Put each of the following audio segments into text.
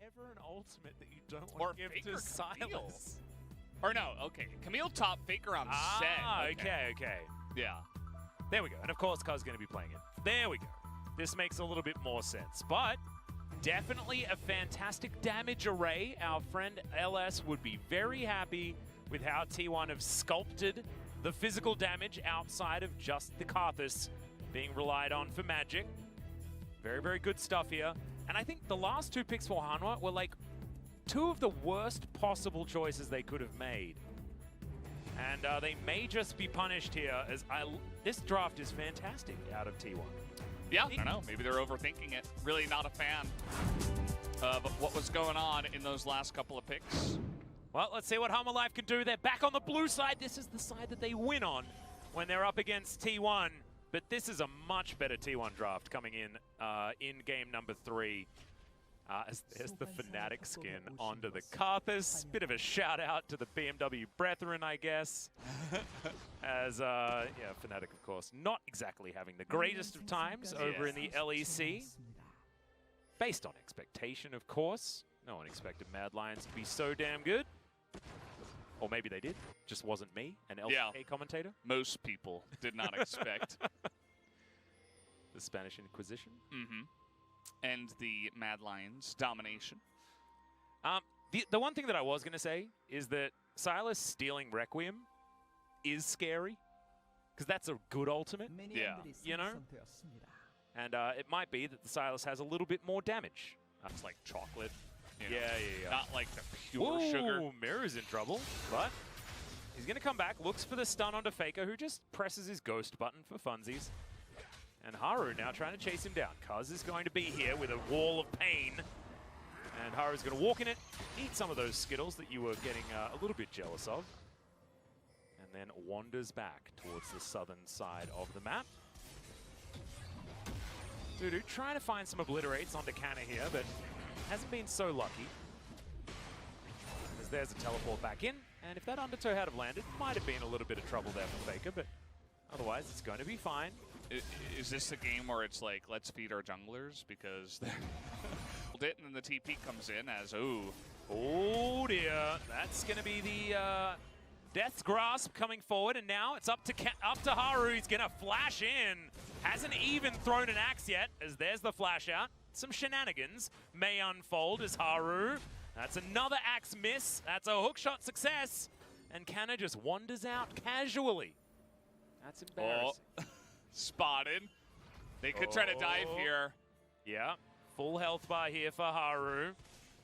ever an ultimate that you don't Or want to give Faker to Silas? Or no, okay. Camille top, Faker on set. Okay. Yeah. There we go. And of course, Cuz going to be playing it. There we go. This makes a little bit more sense. But definitely a fantastic damage array. Our friend LS would be very happy with how T1 have sculpted the physical damage outside of just the Karthus being relied on for magic. Very, very good stuff here. And I think the last two picks for Hanwha were like two of the worst possible choices they could have made. And they may just be punished here as this draft is fantastic out of T1. Yeah, I don't know. Maybe they're overthinking it. Really not a fan of what was going on in those last couple of picks. Well, let's see what Hanwha Life can do. They're back on the blue side. This is the side that they win on when they're up against T1. But this is a much better T1 draft coming in game number 3. There's the Fnatic skin onto the Karthus. Bit of a shout out to the BMW brethren, I guess. As, yeah, Fnatic, of course, not exactly having the greatest of times over in the LEC. Based on expectation, of course. No one expected Mad Lions to be so damn good. Or maybe they did. Just wasn't me, an LCK commentator. Most people did not expect. The Spanish Inquisition. Mm-hmm. And the Mad Lions domination. The one thing that I was going to say is that Silas stealing Requiem is scary. Because that's a good ultimate. Yeah. You know? And it might be that the Silas has a little bit more damage. It's like chocolate. You know, yeah. Not like the pure sugar. Mirror's in trouble, but he's going to come back, looks for the stun onto Faker, who just presses his ghost button for funsies. And Haru now trying to chase him down. Cuz is going to be here with a wall of pain. And Haru's going to walk in it, eat some of those Skittles that you were getting a little bit jealous of. And then wanders back towards the southern side of the map. Dudu trying to find some obliterates onto Canna here, but hasn't been so lucky. As there's a teleport back in, and if that undertow had have landed, might have been a little bit of trouble there for Faker, but otherwise it's going to be fine. Is this a game where it's like, let's feed our junglers because they're it, and then the TP comes in as, oh dear, that's going to be the Death's Grasp coming forward, and now it's up to Haru. He's going to flash in. Hasn't even thrown an axe yet, as there's the flash out. Some shenanigans may unfold as Haru. That's another axe miss. That's a hookshot success. And Canna just wanders out casually. That's embarrassing. Oh, spotted. They could try to dive here. Yeah, full health bar here for Haru.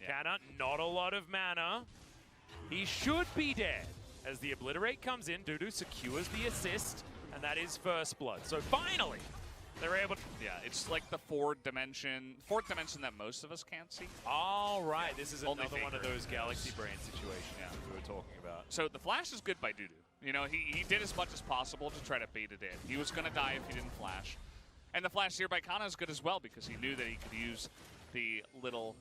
Yeah. Canna, not a lot of mana. He should be dead. As the Obliterate comes in, Dudu secures the assist, and that is first blood. So finally, they're able to... Yeah, it's like the fourth dimension that most of us can't see. All right, this is Only another Faker one of those Galaxy Brain situations we were talking about. So the flash is good by Dudu. You know, he did as much as possible to try to bait it in. He was going to die if he didn't flash. And the flash here by Kana is good as well because he knew that he could use the little...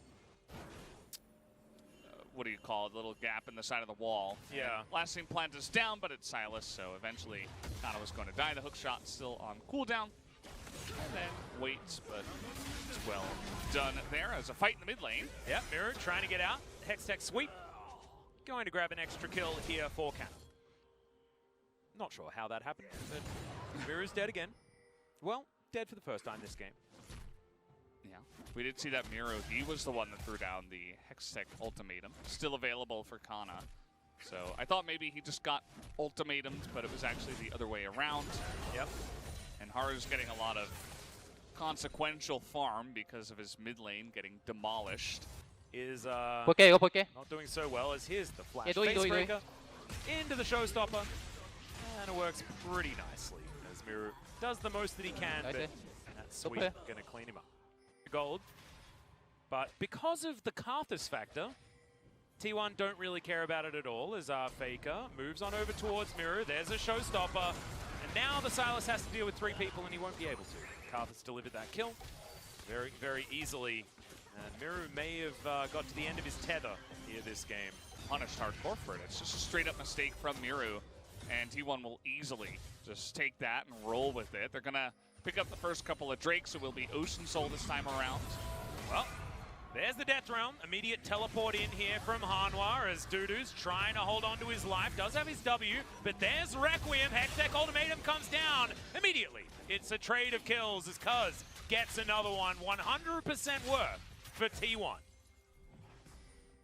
what do you call it? Little gap in the side of the wall. Yeah. Last scene plant is down, but it's Silas, so eventually Kana was going to die. The hook shot still on cooldown. And then waits, but it's well done there as a fight in the mid lane. Yep, Mirror trying to get out. Hextech sweep. Going to grab an extra kill here for Canna. Not sure how that happened, but Mirror's dead again. Well, dead for the first time this game. Yeah, we did see that Miro. He was the one that threw down the Hextech ultimatum. Still available for Kana. So I thought maybe he just got ultimatumed, but it was actually the other way around. Yep. And Haru's getting a lot of consequential farm because of his mid lane getting demolished. Is not doing so well as here's the flash do facebreaker into the showstopper. And it works pretty nicely as Miru does the most that he can, but that sweep going to clean him up. Gold. But because of the Karthus factor, T1 don't really care about it at all as Faker moves on over towards Miru. There's a showstopper. And now the Silas has to deal with 3 people and he won't be able to. Karthus delivered that kill very, very easily. And Miru may have got to the end of his tether here this game. Punished hardcore for it. It's just a straight up mistake from Miru. And T1 will easily just take that and roll with it. They're going to pick up the first couple of Drakes. It will be Ocean Soul this time around. Well, There's the Death Realm. Immediate teleport in here from Hanwha as Dudu's trying to hold on to his life. Does have his W, but there's Requiem. Hextech Ultimatum comes down immediately. It's a trade of kills as Cuz gets another one. 100% worth for T1.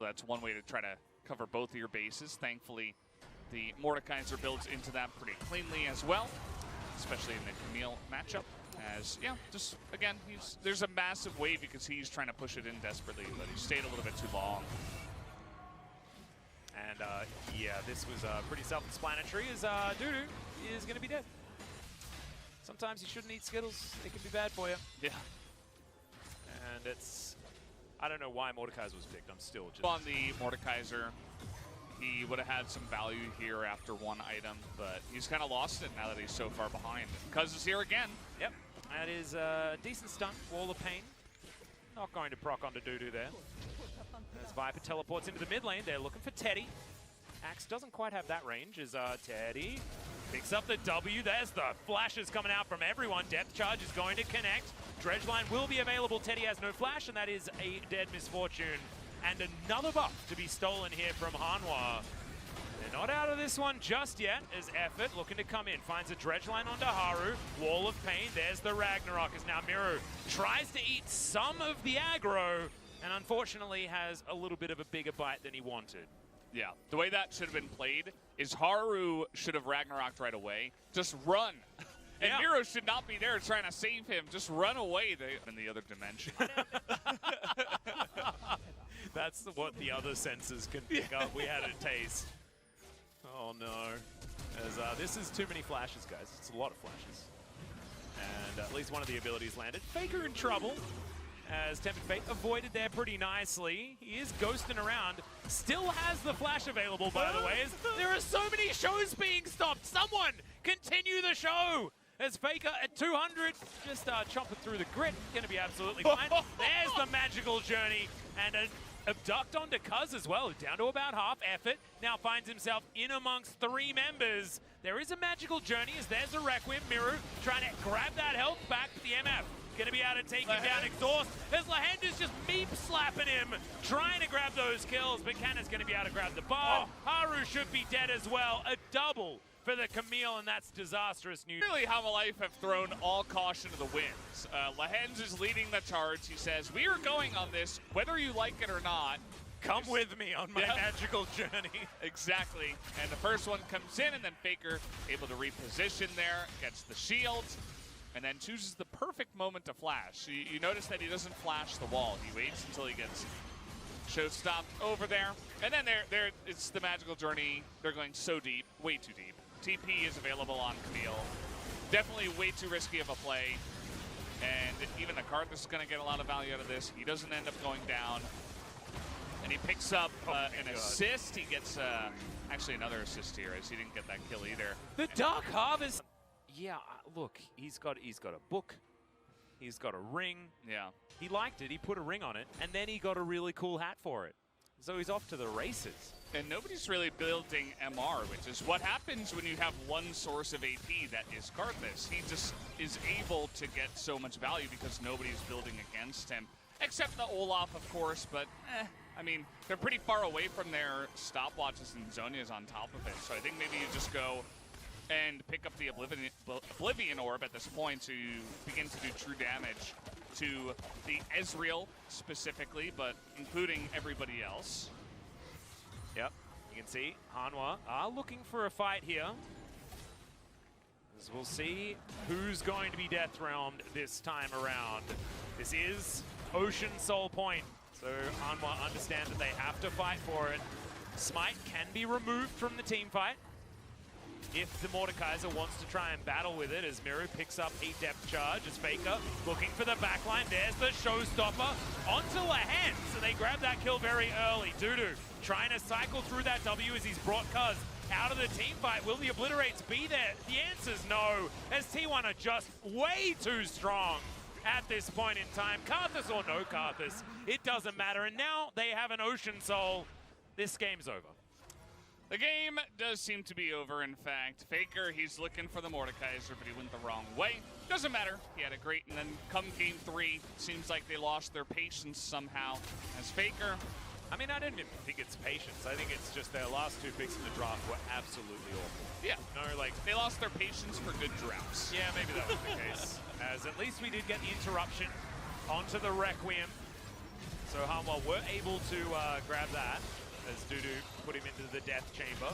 That's one way to try to cover both of your bases. Thankfully, the Mordekaiser builds into that pretty cleanly as well, especially in the Camille matchup. As, yeah, just, again, there's a massive wave. You can see he's trying to push it in desperately, but he stayed a little bit too long. And, yeah, this was pretty self-explanatory as Dudu is going to be dead. Sometimes you shouldn't eat Skittles. It can be bad for you. Yeah. And it's... I don't know why Mordekaiser was picked. I'm still just... On the Mordekaiser, he would have had some value here after one item, but he's kind of lost it now that he's so far behind. Cuz is here again. Yep. That is a decent stun. Wall of Pain. Not going to proc onto Dudu there. As Viper teleports into the mid lane, they're looking for Teddy. Axe doesn't quite have that range as Teddy picks up the W. There's the flashes coming out from everyone. Depth Charge is going to connect. Dredgeline will be available. Teddy has no flash, and that is a dead misfortune. And another buff to be stolen here from Hanwha. They're not out of this one just yet, as Effort looking to come in. Finds a Dredgeline onto Haru. Wall of Pain. There's the Ragnarok as now Miru tries to eat some of the aggro, and unfortunately has a little bit of a bigger bite than he wanted. Yeah, the way that should have been played is Haru should have Ragnaroked right away. Just run. And yeah. Miro should not be there trying to save him. Just run away in the other dimension. That's what the other senses can pick up. We had a taste. Oh no. As this is too many flashes, guys. It's a lot of flashes. And at least one of the abilities landed. Faker in trouble, as Tempted Fate avoided there pretty nicely. He is ghosting around. Still has the flash available, by the way. As there are so many shows being stopped. Someone continue the show! As Faker at 200, just chomping through the grit. Gonna be absolutely fine. There's the magical journey. And an abduct onto Cuz as well. Down to about half. Effort now finds himself in amongst three members. There is a magical journey as there's a Requiem. Miru trying to grab that health back. The MF gonna be able to take him down. Exhaust as Lahenda's just meep slapping him, trying to grab those kills, but Canna's gonna be able to grab the bar. Haru should be dead as well. A double for the Camille, and that's disastrous news. Really, Hamalife have thrown all caution to the winds. Lahenz is leading the charge. He says, we are going on this, whether you like it or not. Come with me on my magical journey. Exactly. And the first one comes in, and then Faker able to reposition there, gets the shield, and then chooses the perfect moment to flash. You notice that he doesn't flash the wall. He waits until he gets show stopped over there. And then it's the magical journey. They're going so deep, way too deep. TP is available on Camille. Definitely way too risky of a play. And even the Karthus is going to get a lot of value out of this. He doesn't end up going down. And he picks up an assist. He gets actually another assist here, as he didn't get that kill either. The Dark Harvest. Yeah, look, he's got a book. He's got a ring. Yeah. He liked it. He put a ring on it, and then he got a really cool hat for it. So he's off to the races. And nobody's really building MR, which is what happens when you have one source of AP that is Karthus. He just is able to get so much value because nobody's building against him. Except the Olaf, of course, but I mean, they're pretty far away from their stopwatches, and Zhonya's on top of it. So I think maybe you just go and pick up the Oblivion Orb at this point to begin to do true damage to the Ezreal specifically, but including everybody else. Yep, you can see Hanwha are looking for a fight here. As we'll see who's going to be Death Realmed this time around. This is Ocean Soul Point, so Hanwha understand that they have to fight for it. Smite can be removed from the team fight if the Mordekaiser wants to try and battle with it, as Miru picks up a depth charge as Faker looking for the backline. There's the showstopper onto Lahenz, and they grab that kill very early. Dudu trying to cycle through that W as he's brought Cuz out of the team fight. Will the Obliterates be there? The answer's no, as T1 are just way too strong at this point in time. Karthus or no Karthus, it doesn't matter. And now they have an Ocean Soul. This game's over. The game does seem to be over, in fact. Faker, he's looking for the Mordekaiser, but he went the wrong way. Doesn't matter. He had a great, and then come game 3, seems like they lost their patience somehow. As FAKER, I mean, I don't even think it's patience. I think it's just their last 2 picks in the draft were absolutely awful. yeah, No, like, they lost their patience for good drafts. yeah, maybe that was the case. As at least we did get the interruption onto the Requiem. So Harmwell were able to grab that as Dudu put him into the death chamber.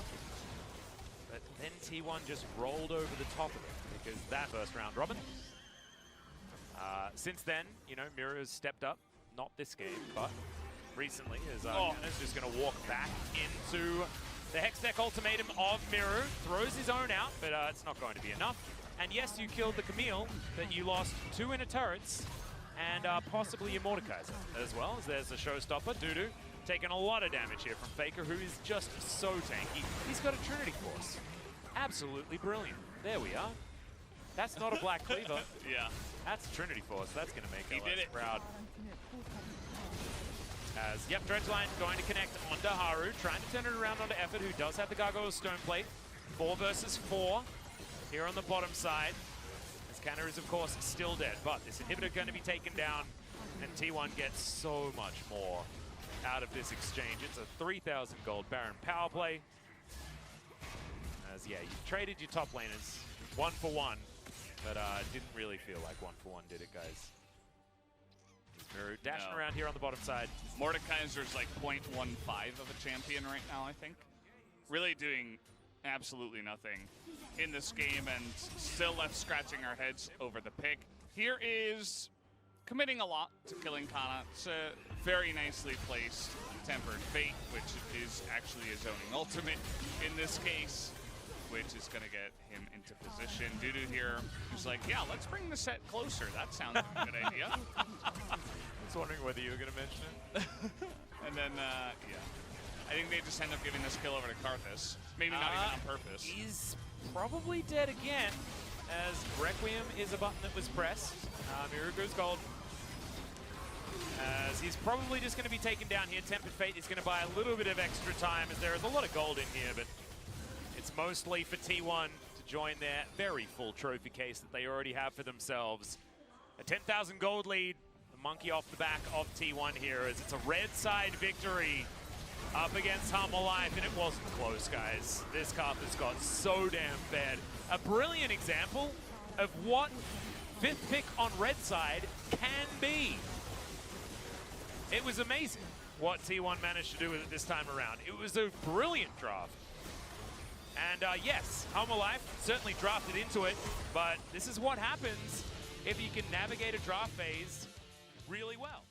But then T1 just rolled over the top of it because that first round robin. Since then, you know, Miro has stepped up. Not this game, but recently as is just going to walk back into the Hextech ultimatum of Miro. Throws his own out, but it's not going to be enough. And yes, you killed the Camille, but you lost 2 inner turrets and possibly your Mordekaiser as well. As there's a showstopper, Dudu, taking a lot of damage here from FAKER, who is just so tanky. He's got a Trinity Force. Absolutely brilliant. There we are. That's not a Black Cleaver. Yeah. That's Trinity Force. That's going to make He did LS it. proud. As, yep, Dredgeline going to connect onto Haru, trying to turn it around onto Effort, who does have the Gargoyle Stoneplate. 4 versus 4 here on the bottom side. As Canna is, of course, still dead, but this inhibitor going to be taken down, and T1 gets so much more out of this exchange. It's a 3,000 gold Baron power play. As, yeah, you traded your top laners 1 for 1, but didn't really feel like 1 for 1, did it, guys? Miro dashing around here on the bottom side. Mordekaiser's like 0.15 of a champion right now, I think. Really doing absolutely nothing in this game and still left scratching our heads over the pick. Here is committing a lot to killing Kana. It's a very nicely placed Tempered Fate, which is actually a zoning ultimate in this case, which is going to get him into position. Dudu here, who's like, yeah, let's bring the set closer. That sounds like a good idea. I was wondering whether you were going to mention it. And then, yeah. I think they just end up giving this kill over to Karthus. Maybe not even on purpose. He's probably dead again, as Requiem is a button that was pressed. Miro goes gold. As he's probably just going to be taken down here. Tempered Fate is going to buy a little bit of extra time, as there is a lot of gold in here, but it's mostly for T1 to join their very full trophy case that they already have for themselves. A 10,000 gold lead. Monkey off the back of T1 here, as it's a red side victory up against Humble Life, and it wasn't close, guys. This Karthus got so damn fed. A brilliant example of what 5th pick on red side can be. It was amazing what T1 managed to do with it this time around. It was a brilliant draft. And yes, Humble Life certainly drafted into it, but this is what happens if you can navigate a draft phase really well.